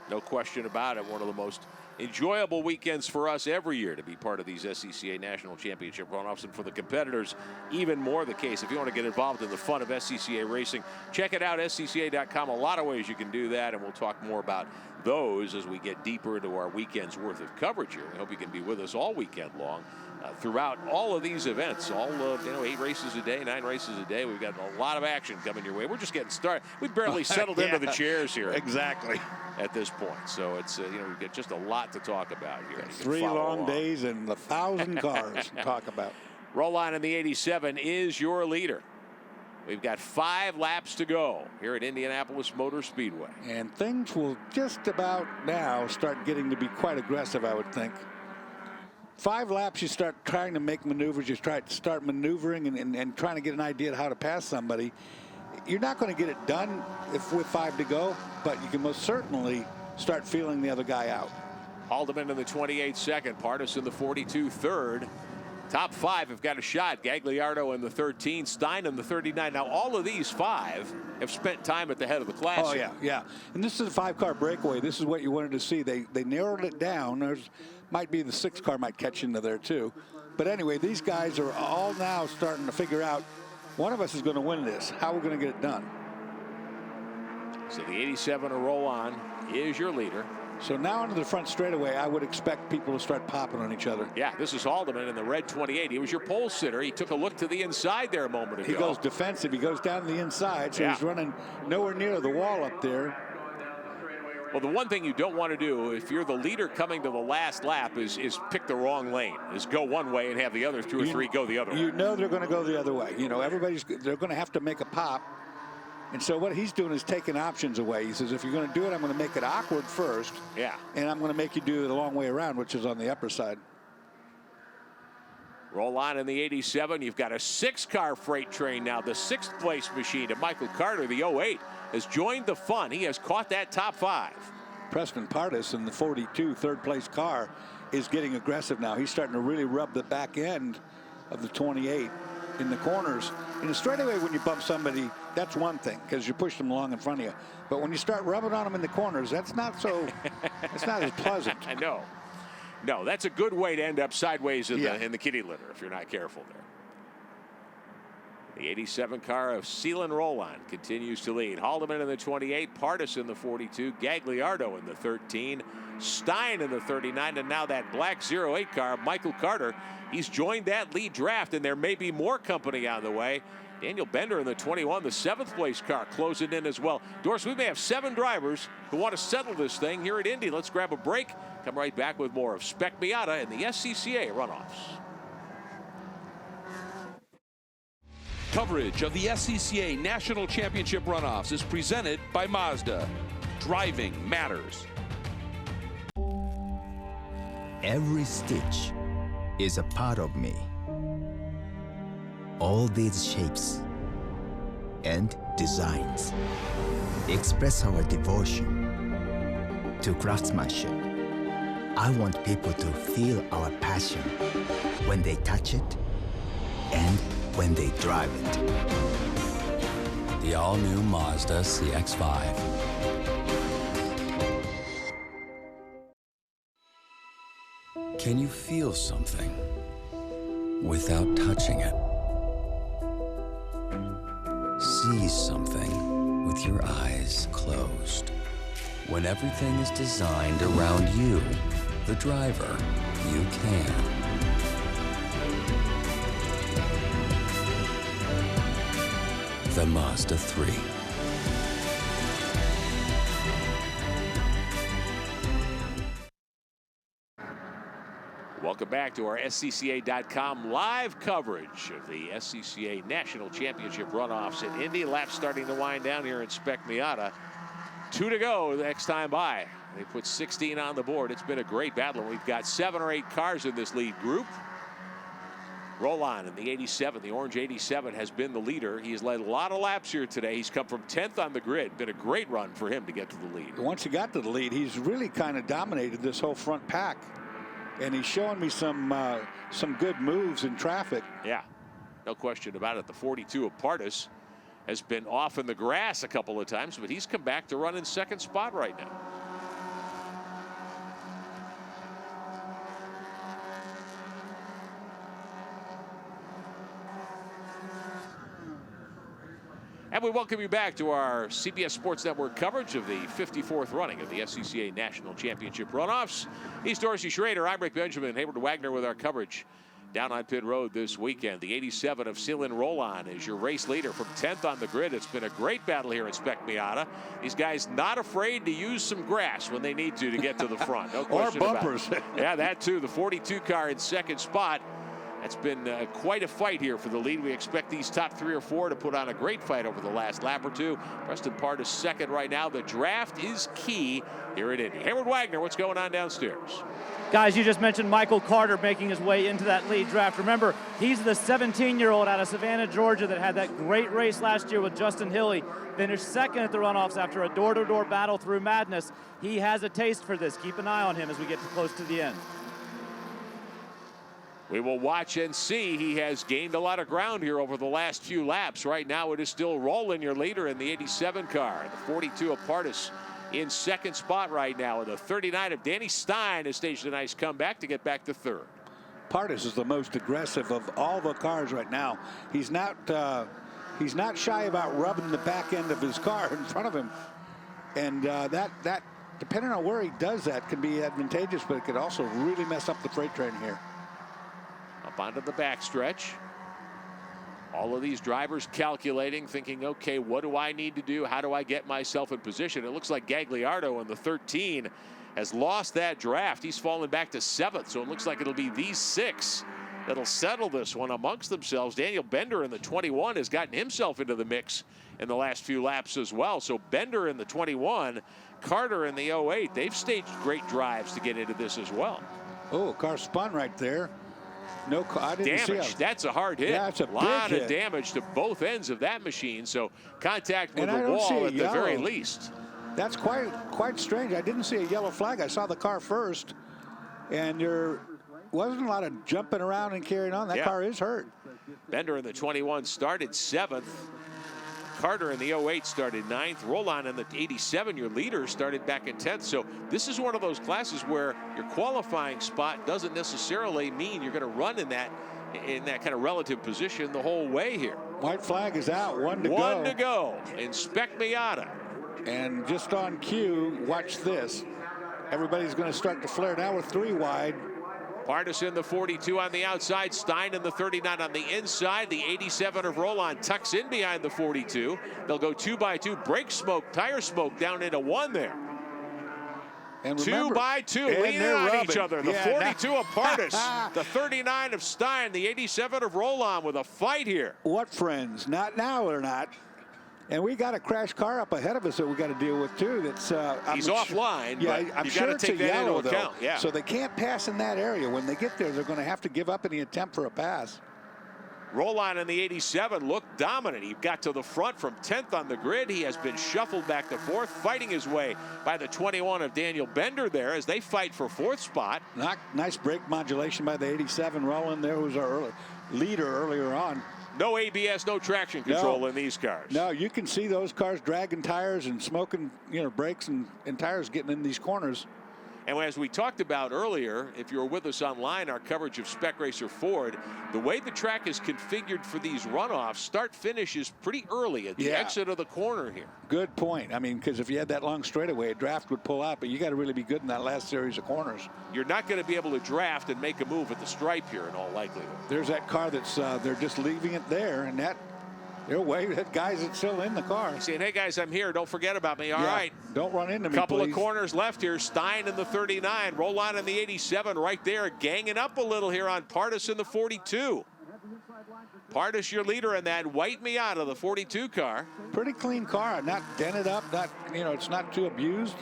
No question about it. One of the most enjoyable weekends for us every year to be part of these SCCA National Championship runoffs, and for the competitors, even more the case. If you want to get involved in the fun of SCCA racing, check it out, scca.com. A lot of ways you can do that, and we'll talk more about those as we get deeper into our weekend's worth of coverage here. We hope you can be with us all weekend long throughout all of these events. All of, 8 races a day, 9 races a day. We've got a lot of action coming your way. We're just getting started. We've barely settled into the chairs here. Exactly. At this point. So it's, we've got just a lot to talk about here. 3 long days and 1,000 cars to talk about. Roll on in the 87 is your leader. We've got 5 laps to go here at Indianapolis Motor Speedway. And things will just about now start getting to be quite aggressive, I would think. 5 laps, you start trying to make maneuvers. You start maneuvering and trying to get an idea of how to pass somebody. You're not going to get it done with 5 to go, but you can most certainly start feeling the other guy out. Haldeman in the 28 second, Pardus in the 42 third. Top 5 have got a shot. Gagliardo in the 13, Stein in the 39. Now, all of these 5 have spent time at the head of the class. Oh, yeah. And this is a 5-car breakaway. This is what you wanted to see. They narrowed it down. Might be the 6 car might catch into there, too. But anyway, these guys are all now starting to figure out, one of us is going to win this. How are we going to get it done? So the 87 to roll on is your leader. So now into the front straightaway, I would expect people to start popping on each other. Yeah, this is Haldeman in the red 28. He was your pole sitter. He took a look to the inside there a moment ago. He goes defensive. He goes down the inside, so he's running nowhere near the wall up there. Well, the one thing you don't want to do if you're the leader coming to the last lap is pick the wrong lane, is go one way and have the other two or three go the other way. You know they're going to go the other way. You know, they're going to have to make a pop. And so what he's doing is taking options away. He says, if you're going to do it, I'm going to make it awkward first. Yeah. And I'm going to make you do it a long way around, which is on the upper side. Roll on in the 87. You've got a 6-car freight train now. The 6th place machine of Michael Carter, the 08, has joined the fun. He has caught that top 5. Preston Pardis in the 42 third-place car is getting aggressive now. He's starting to really rub the back end of the 28 in the corners. In the straightaway, when you bump somebody, that's one thing because you push them along in front of you. But when you start rubbing on them in the corners, that's not so. It's not as pleasant. I know. No, that's a good way to end up sideways in the kitty litter if you're not careful there. The 87 car of Sealan Rollon continues to lead. Haldeman in the 28, Pardis in the 42, Gagliardo in the 13, Stein in the 39, and now that black 08 car, Michael Carter. He's joined that lead draft, and there may be more company on the way. Daniel Bender in the 21, the 7th place car, closing in as well. Doris, we may have 7 drivers who want to settle this thing here at Indy. Let's grab a break. Come right back with more of Spec Miata and the SCCA runoffs. Coverage of the SCCA National Championship runoffs is presented by Mazda. Driving matters. Every stitch is a part of me. All these shapes and designs express our devotion to craftsmanship. I want people to feel our passion when they touch it and when they drive it. The all-new Mazda CX-5. Can you feel something without touching it? See something with your eyes closed. When everything is designed around you, the driver, you can. The Mazda 3. Welcome back to our SCCA.com live coverage of the SCCA National Championship runoffs at Indy. Laps starting to wind down here in Spec Miata. 2 to go the next time by. They put 16 on the board. It's been a great battle. We've got 7 or 8 cars in this lead group. Roll on in the 87. The orange 87 has been the leader. He has led a lot of laps here today. He's come from 10th on the grid. Been a great run for him to get to the lead. Once he got to the lead, he's really kind of dominated this whole front pack. And he's showing me some good moves in traffic. Yeah, no question about it. The 42 of Pardis has been off in the grass a couple of times, but he's come back to run in 2nd spot right now. And we welcome you back to our CBS Sports Network coverage of the 54th running of the SCCA National Championship runoffs. He's Dorsey Schrader. I'm Rick Benjamin. Hayward Wagner with our coverage down on pit road this weekend. The 87 of Sealan Rollon is your race leader from 10th on the grid. It's been a great battle here at Spec Miata. These guys not afraid to use some grass when they need to get to the front. No question or bumpers. About it. Yeah, that too. The 42 car in 2nd spot. That's been quite a fight here for the lead. We expect these top 3 or 4 to put on a great fight over the last lap or 2. Preston Pardis 2nd right now. The draft is key here at Indy. Hayward Wagner, what's going on downstairs? Guys, you just mentioned Michael Carter making his way into that lead draft. Remember, he's the 17-year-old out of Savannah, Georgia that had that great race last year with Justin Hilly. Finished 2nd at the runoffs after a door-to-door battle through madness. He has a taste for this. Keep an eye on him as we get close to the end. We will watch and see. He has gained a lot of ground here over the last few laps. Right now, it is still Rollon, your leader in the 87 car. The 42 of Pardis in 2nd spot right now. And the 39 of Danny Stein has staged a nice comeback to get back to 3rd. Pardis is the most aggressive of all the cars right now. He's not He's not shy about rubbing the back end of his car in front of him. And that depending on where he does that, can be advantageous, but it could also really mess up the freight train here. Up onto the backstretch. All of these drivers calculating, thinking, okay, what do I need to do? How do I get myself in position? It looks like Gagliardo in the 13 has lost that draft. He's fallen back to 7th, so it looks like it'll be these 6 that'll settle this one amongst themselves. Daniel Bender in the 21 has gotten himself into the mix in the last few laps as well. So Bender in the 21, Carter in the 08, they've staged great drives to get into this as well. Oh, car spun right there. No, I didn't see Damage. it. That's a hard hit. Yeah, it's a lot big of hit. damage to both ends of that machine. So contact with And I the don't see wall a at the very yellow. least. That's quite strange. I didn't see a yellow flag. I saw the car first, and there wasn't a lot of jumping around and carrying on. That Yeah. car is hurt. Bender in the 21 started 7th. Carter in the 08 started 9th. Roland in the 87, your leader, started back in 10th. So this is one of those classes where your qualifying spot doesn't necessarily mean you're going to run in that kind of relative position the whole way here. White flag is out. One to go in Spec Miata. And just on cue, watch this. Everybody's going to start to flare now with 3 wide. Pardus in the 42 on the outside. Stein in the 39 on the inside. The 87 of Roland tucks in behind the 42. They'll go 2 by 2. Brake smoke, tire smoke down into 1 there. And 2 remember, by 2, and leaning they're on rubbing. each other. The Yeah, 42 of Pardus, the 39 of Stein, the 87 of Roland with a fight here. What friends? Not now or not. And we got a crash car up ahead of us that we got to deal with too. That's He's offline, Yeah, but I'm you sure got to it's take a that yellow into account. though. Yeah. So they can't pass in that area. When they get there, they're going to have to give up any attempt for a pass. Roland in the 87 looked dominant. He got to the front from 10th on the grid. He has been shuffled back to 4th, fighting his way by the 21 of Daniel Bender there as they fight for 4th spot. Nice brake modulation by the 87 Roland there, who's our leader earlier on. No ABS, no traction control in these cars. No, you can see those cars dragging tires and smoking, brakes and tires getting in these corners. And as we talked about earlier, if you were with us online, our coverage of Spec Racer Ford, the way the track is configured for these runoffs, start-finish is pretty early at the exit of the corner here. Good point. I mean, because if you had that long straightaway, a draft would pull out, but you got to really be good in that last series of corners. You're not going to be able to draft and make a move at the stripe here in all likelihood. There's that car that's, they're just leaving it there, and they're waving at guys that's still in the car. Saying, hey guys, I'm here. Don't forget about me. All right. Don't run into me, Couple please. of corners left here. Stein in the 39. Roland in the 87 right there. Ganging up a little here on Pardus in the 42. Pardus, your leader in that white Miata, the 42 car. Pretty clean car. Not dented up. Not, it's not too abused.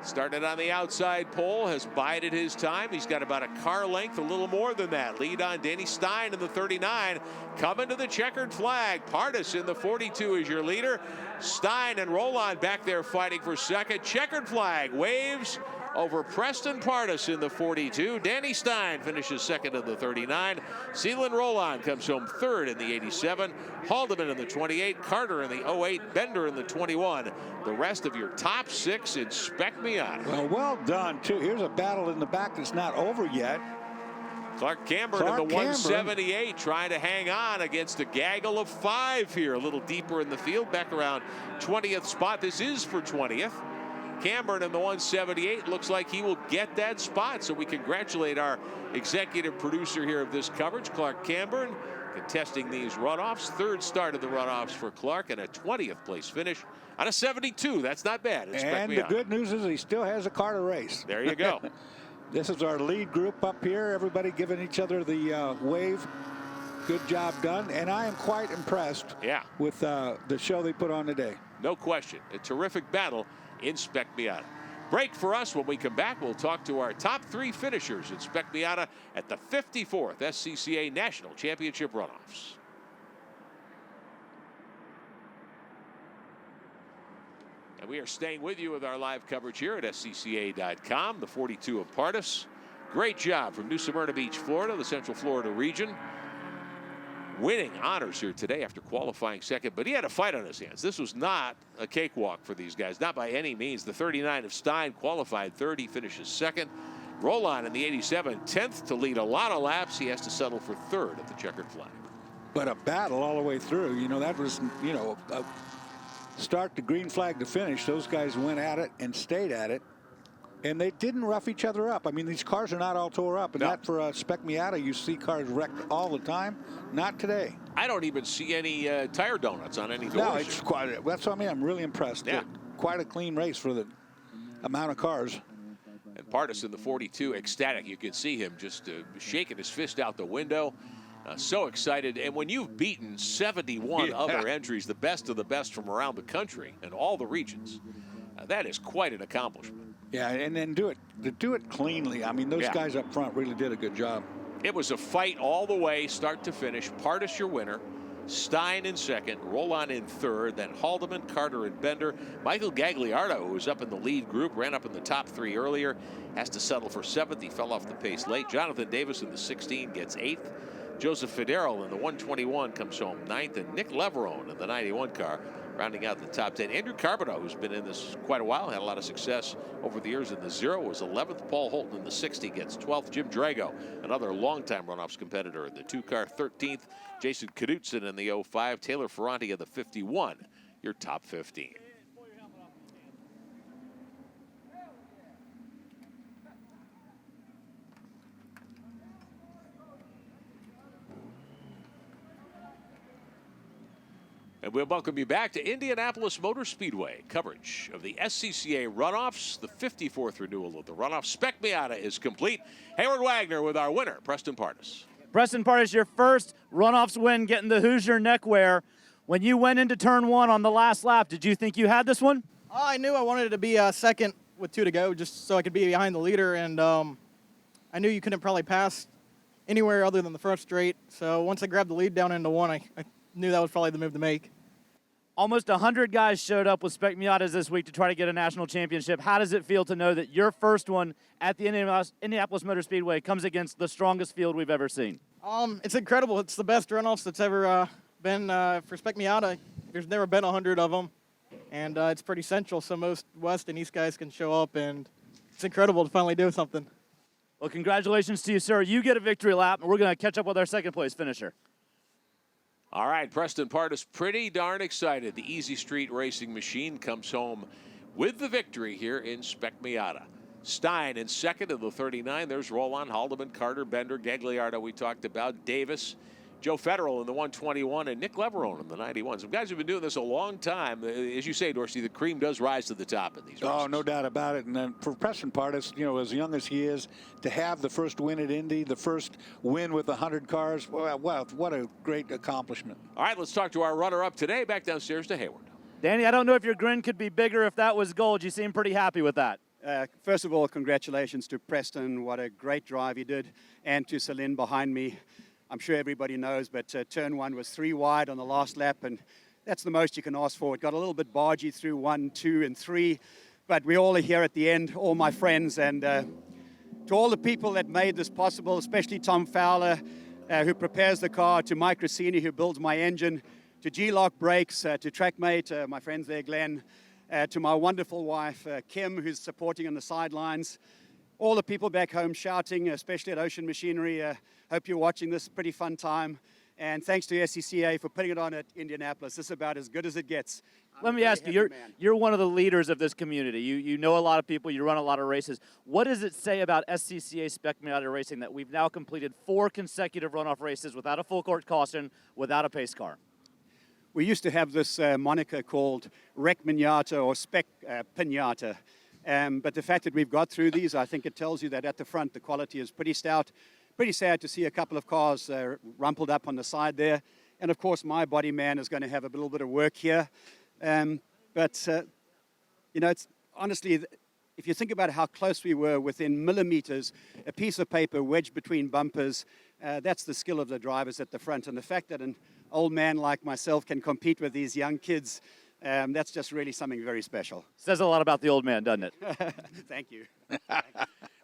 Started on the outside pole, has bided his time. He's got about a car length, a little more than that. Lead on Danny Stein in the 39. Coming to the checkered flag. Pardus in the 42 is your leader. Stein and Roland back there fighting for second. Checkered flag waves over Preston Pardus in the 42. Danny Stein finishes second in the 39. Seelan Roland comes home third in the 87. Haldeman in the 28. Carter in the 08. Bender in the 21. The rest of your top 6 in Spec Miata. Well done, too. Here's a battle in the back that's not over yet. Clark Camburn in the 178 trying to hang on against a gaggle of 5 here. A little deeper in the field, back around 20th spot. This is for 20th. Camburn in the 178 looks like he will get that spot. So we congratulate our executive producer here of this coverage, Clark Camburn, contesting these runoffs. Third start of the runoffs for Clark and a 20th place finish on a 72. That's not bad. And the good news is he still has a car to race. There you go. This is our lead group up here. Everybody giving each other the wave. Good job done. And I am quite impressed with the show they put on today. No question. A terrific battle in Spec Miata. Break for us. When we come back, we'll talk to our top 3 finishers in Spec Miata at the 54th SCCA National Championship Runoffs. And we are staying with you with our live coverage here at SCCA.com. The 42 of Pardus. Great job from New Smyrna Beach, Florida, the Central Florida region. Winning honors here today after qualifying second, but he had a fight on his hands. This was not a cakewalk for these guys, not by any means. The 39 of Stein qualified third. He finishes second. Roland in the 87, 10th to lead a lot of laps. He has to settle for third at the checkered flag. But a battle all the way through. That was, start to green flag to finish. Those guys went at it and stayed at it. And they didn't rough each other up. I mean, these cars are not all tore up. And No. that for a Spec Miata, you see cars wrecked all the time. Not today. I don't even see any tire donuts on any doors. No, it's quite. That's what I mean. I'm really impressed. Yeah. Quite a clean race for the amount of cars. And Pardus in the 42, ecstatic. You could see him just shaking his fist out the window. So excited. And when you've beaten 71 other entries, the best of the best from around the country and all the regions, that is quite an accomplishment. Yeah, and then do it cleanly. I mean, those guys up front really did a good job. It was a fight all the way, start to finish. Pardus your winner. Stein in second, Roland in third, then Haldeman, Carter, and Bender. Michael Gagliardo, who was up in the lead group, ran up in the top 3 earlier, has to settle for 7th. He fell off the pace late. Jonathan Davis in the 16 gets 8th. Joseph Fidero in the 121 comes home 9th, and Nick Leverone in the 91 car rounding out the top 10. Andrew Carbonneau, who's been in this quite a while, had a lot of success over the years in the 0, was 11th. Paul Holton in the 60 gets 12th. Jim Drago, another longtime Runoffs competitor in the 2 car, 13th. Jason Knudsen in the 05. Taylor Ferranti in the 51, your top 15. And we'll welcome you back to Indianapolis Motor Speedway. Coverage of the SCCA Runoffs. The 54th renewal of the Runoffs. Spec Miata is complete. Hayward Wagner with our winner, Preston Pardus. Preston Pardus, your first Runoffs win, getting the Hoosier neckwear. When you went into turn 1 on the last lap, did you think you had this one? I knew I wanted to be second with 2 to go, just so I could be behind the leader, and I knew you couldn't probably pass anywhere other than the first straight. So once I grabbed the lead down into 1, I knew that was probably the move to make. Almost 100 guys showed up with Spec Miatas this week to try to get a national championship. How does it feel to know that your first one at the Indianapolis Motor Speedway comes against the strongest field we've ever seen? It's incredible. It's the best runoffs that's ever been for Spec Miata. There's never been 100 of them, and it's pretty central, so most West and East guys can show up, and it's incredible to finally do something. Well, congratulations to you, sir. You get a victory lap, and we're going to catch up with our second place finisher. All right, Preston Pardus pretty darn excited. The Easy Street Racing machine comes home with the victory here in Spec Miata. Stein in second in the 39. There's Roland, Haldeman, Carter, Bender, Gagliardo we talked about, Davis, Joe Federal in the 121, and Nick Leverone in the 91. Some guys have been doing this a long time. As you say, Dorsey, the cream does rise to the top in these races. Oh, no doubt about it. And then for Preston Pardus, you know, as young as he is, to have the first win at Indy, the first win with 100 cars, well, what a great accomplishment. All right, let's talk to our runner-up today. Back downstairs to Hayward. Danny, I don't know if your grin could be bigger if that was gold. You seem pretty happy with that. First of all, congratulations to Preston. What a great drive he did. And to Celine behind me. I'm sure everybody knows, but turn 1 was 3 wide on the last lap, and that's the most you can ask for. It got a little bit bargy through 1, 2, and 3, but we all are here at the end, all my friends, and to all the people that made this possible, especially Tom Fowler, who prepares the car, to Mike Rossini, who builds my engine, to G-Lock Brakes, to TrackMate, my friends there, Glenn, to my wonderful wife, Kim, who's supporting on the sidelines, all the people back home shouting, especially at Ocean Machinery. Hope you're watching this. Pretty fun time. And thanks to SCCA for putting it on at Indianapolis. This is about as good as it gets. Let me ask you, you're one of the leaders of this community. You know a lot of people, you run a lot of races. What does it say about SCCA Spec Miata Racing that we've now completed 4 consecutive runoff races without a full court caution, without a pace car? We used to have this moniker called Rec Miata or Spec Pinata. But the fact that we've got through these, I think it tells you that at the front the quality is pretty stout. Pretty sad to see a couple of cars rumpled up on the side there. And of course, my body man is going to have a little bit of work here. You know, it's honestly, if you think about how close we were within millimeters, a piece of paper wedged between bumpers, that's the skill of the drivers at the front. And the fact that an old man like myself can compete with these young kids, that's just really something very special. Says a lot about the old man, doesn't it? Thank you.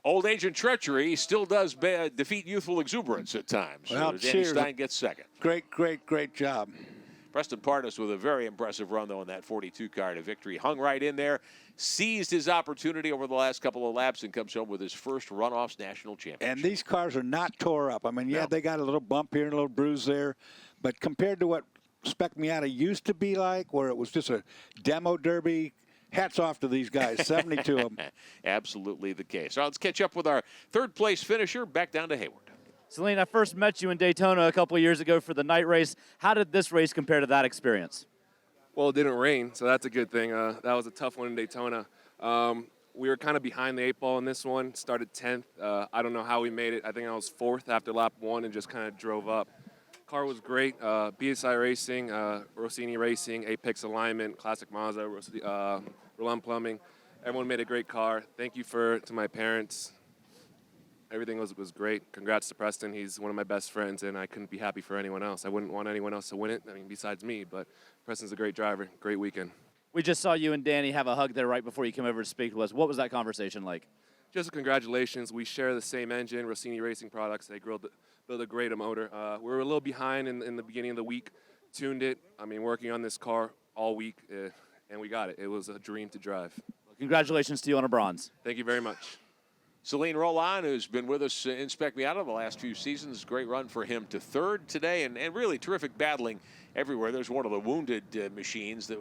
Old age and treachery still does defeat youthful exuberance at times. Well, Danny Stein gets second. Great job. Preston Pardus with a very impressive run, though, in that 42 car to victory. Hung right in there, seized his opportunity over the last couple of laps, and comes home with his first Runoffs national championship. And these cars are not tore up. I mean, yeah, they got a little bump here and a little bruise there, but compared to what Spec Miata used to be like, where it was just a demo derby hats off to these guys, 72 of them. Absolutely the case. All right, let's catch up with our third-place finisher, back down to Hayward. Celine, I first met you in Daytona a couple of years ago for the night race. How did this race compare to that experience? Well, it didn't rain, so that's a good thing. That was a tough one in Daytona. We were kind of behind the 8 ball in this one, started 10th. I don't know how we made it. I think I was 4th after lap 1 and just kind of drove up. Car was great. BSI Racing, Rossini Racing, Apex Alignment, Classic Mazda, Roland Plumbing. Everyone made a great car. Thank you to my parents. Everything was great. Congrats to Preston. He's one of my best friends, and I couldn't be happy for anyone else. I wouldn't want anyone else to win it, besides me, but Preston's a great driver. Great weekend. We just saw you and Danny have a hug there right before you came over to speak to us. What was that conversation like? Just congratulations. We share the same engine, Rossini Racing products. They build a great motor. We were a little behind in the beginning of the week. Tuned it. Working on this car all week, and we got it. It was a dream to drive. Well, congratulations to you on a bronze. Thank you very much. Celine Roland, who's been with us in Spec Miata the last few seasons. Great run for him to 3rd today, and really terrific battling everywhere. There's one of the wounded machines, the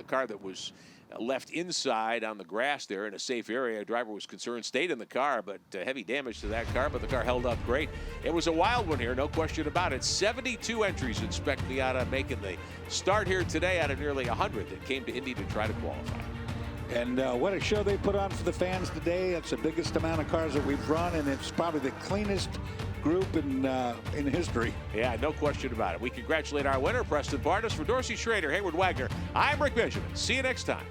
car that was left inside on the grass there in a safe area. A driver was concerned, stayed in the car, but heavy damage to that car, but the car held up great. It was a wild one here, no question about it. 72 entries in Spec Miata making the start here today out of nearly 100 that came to Indy to try to qualify. And what a show they put on for the fans today. It's the biggest amount of cars that we've run, and it's probably the cleanest group in history. Yeah, no question about it. We congratulate our winner, Preston Bardas. For Dorsey Schrader, Hayward Wagner, I'm Rick Benjamin. See you next time.